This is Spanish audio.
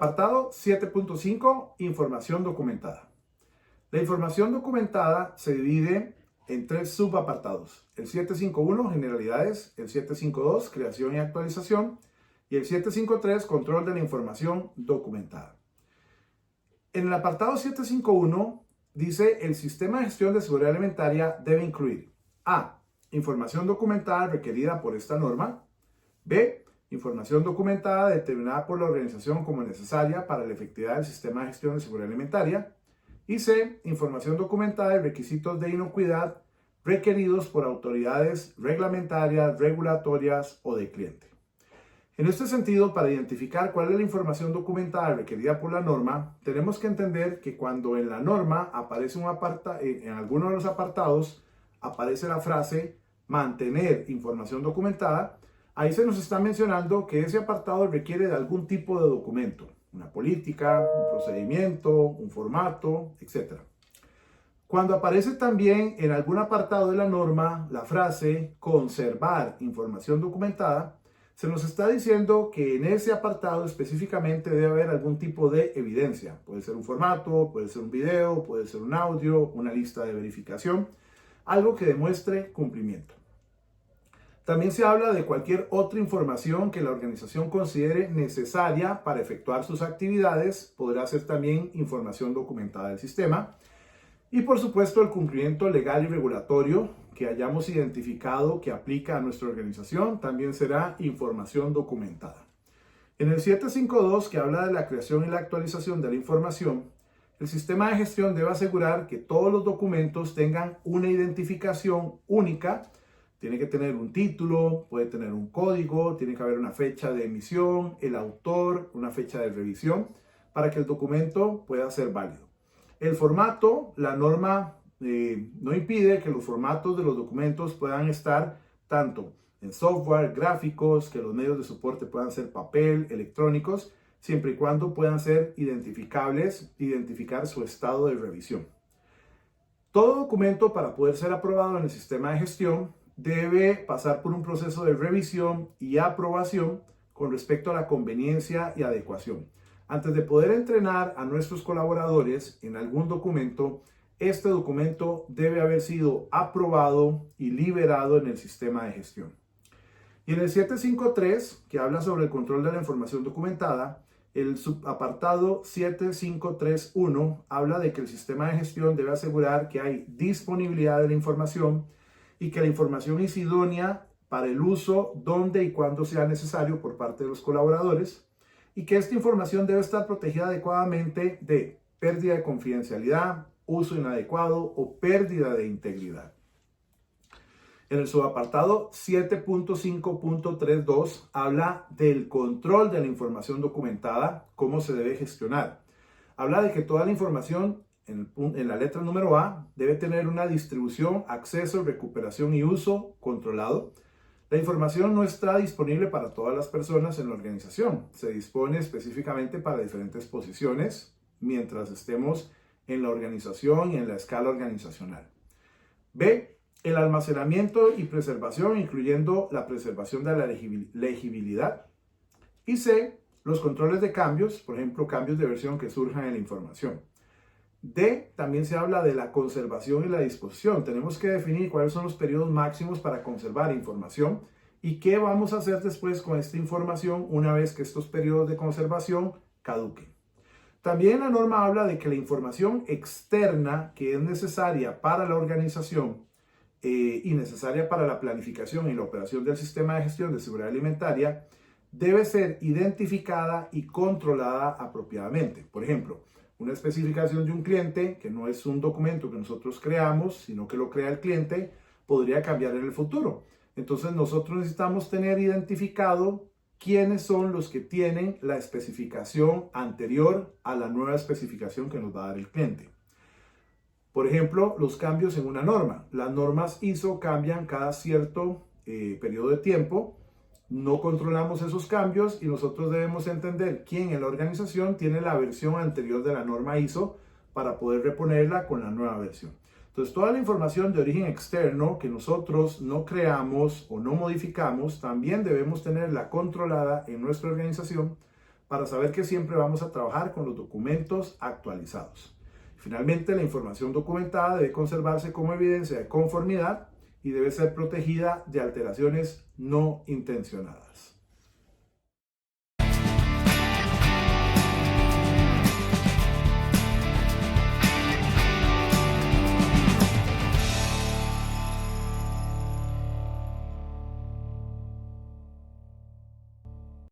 Apartado 7.5, información documentada. La información documentada se divide en tres subapartados. El 7.5.1, generalidades. El 7.5.2, creación y actualización. Y el 7.5.3, control de la información documentada. En el apartado 7.5.1 dice: el sistema de gestión de seguridad alimentaria debe incluir A. Información documentada requerida por esta norma. B. Información documentada determinada por la organización como necesaria para la efectividad del sistema de gestión de seguridad alimentaria. Y C. Información documentada de requisitos de inocuidad requeridos por autoridades reglamentarias, regulatorias o de cliente. En este sentido, para identificar cuál es la información documentada requerida por la norma, tenemos que entender que cuando en la norma aparece en alguno de los apartados aparece la frase mantener información documentada, ahí se nos está mencionando que ese apartado requiere de algún tipo de documento, una política, un procedimiento, un formato, etc. Cuando aparece también en algún apartado de la norma la frase conservar información documentada, se nos está diciendo que en ese apartado específicamente debe haber algún tipo de evidencia. Puede ser un formato, puede ser un video, puede ser un audio, una lista de verificación, algo que demuestre cumplimiento. También se habla de cualquier otra información que la organización considere necesaria para efectuar sus actividades. Podrá ser también información documentada del sistema. Y por supuesto el cumplimiento legal y regulatorio que hayamos identificado que aplica a nuestra organización también será información documentada. En el 7.5.2, que habla de la creación y la actualización de la información, el sistema de gestión debe asegurar que todos los documentos tengan una identificación única. Tiene que tener un título, puede tener un código, tiene que haber una fecha de emisión, el autor, una fecha de revisión, para que el documento pueda ser válido. El formato, la norma no impide que los formatos de los documentos puedan estar tanto en software, gráficos, que los medios de soporte puedan ser papel, electrónicos, siempre y cuando puedan ser identificables, identificar su estado de revisión. Todo documento, para poder ser aprobado en el sistema de gestión, debe pasar por un proceso de revisión y aprobación con respecto a la conveniencia y adecuación. Antes de poder entrenar a nuestros colaboradores en algún documento, este documento debe haber sido aprobado y liberado en el sistema de gestión. Y en el 7.5.3, que habla sobre el control de la información documentada, el subapartado 7.5.3.1 habla de que el sistema de gestión debe asegurar que hay disponibilidad de la información y que la información es idónea para el uso donde y cuando sea necesario por parte de los colaboradores, y que esta información debe estar protegida adecuadamente de pérdida de confidencialidad, uso inadecuado o pérdida de integridad. En el subapartado 7.5.32 habla del control de la información documentada, cómo se debe gestionar. Habla de que toda la información en la letra número A debe tener una distribución, acceso, recuperación y uso controlado. La información no está disponible para todas las personas en la organización. Se dispone específicamente para diferentes posiciones mientras estemos en la organización y en la escala organizacional. B. El almacenamiento y preservación, incluyendo la preservación de la legibilidad. Y C. Los controles de cambios, por ejemplo, cambios de versión que surjan en la información. D. También se habla de la conservación y la disposición. Tenemos que definir cuáles son los periodos máximos para conservar información y qué vamos a hacer después con esta información una vez que estos periodos de conservación caduquen. También la norma habla de que la información externa que es necesaria para la organización y necesaria para la planificación y la operación del sistema de gestión de seguridad alimentaria debe ser identificada y controlada apropiadamente. Por ejemplo, una especificación de un cliente, que no es un documento que nosotros creamos, sino que lo crea el cliente, podría cambiar en el futuro. Entonces nosotros necesitamos tener identificado quiénes son los que tienen la especificación anterior a la nueva especificación que nos va a dar el cliente. Por ejemplo, los cambios en una norma. Las normas ISO cambian cada cierto periodo de tiempo. No controlamos esos cambios y nosotros debemos entender quién en la organización tiene la versión anterior de la norma ISO para poder reponerla con la nueva versión. Entonces, toda la información de origen externo que nosotros no creamos o no modificamos, también debemos tenerla controlada en nuestra organización para saber que siempre vamos a trabajar con los documentos actualizados. Finalmente, la información documentada debe conservarse como evidencia de conformidad y debe ser protegida de alteraciones no intencionadas.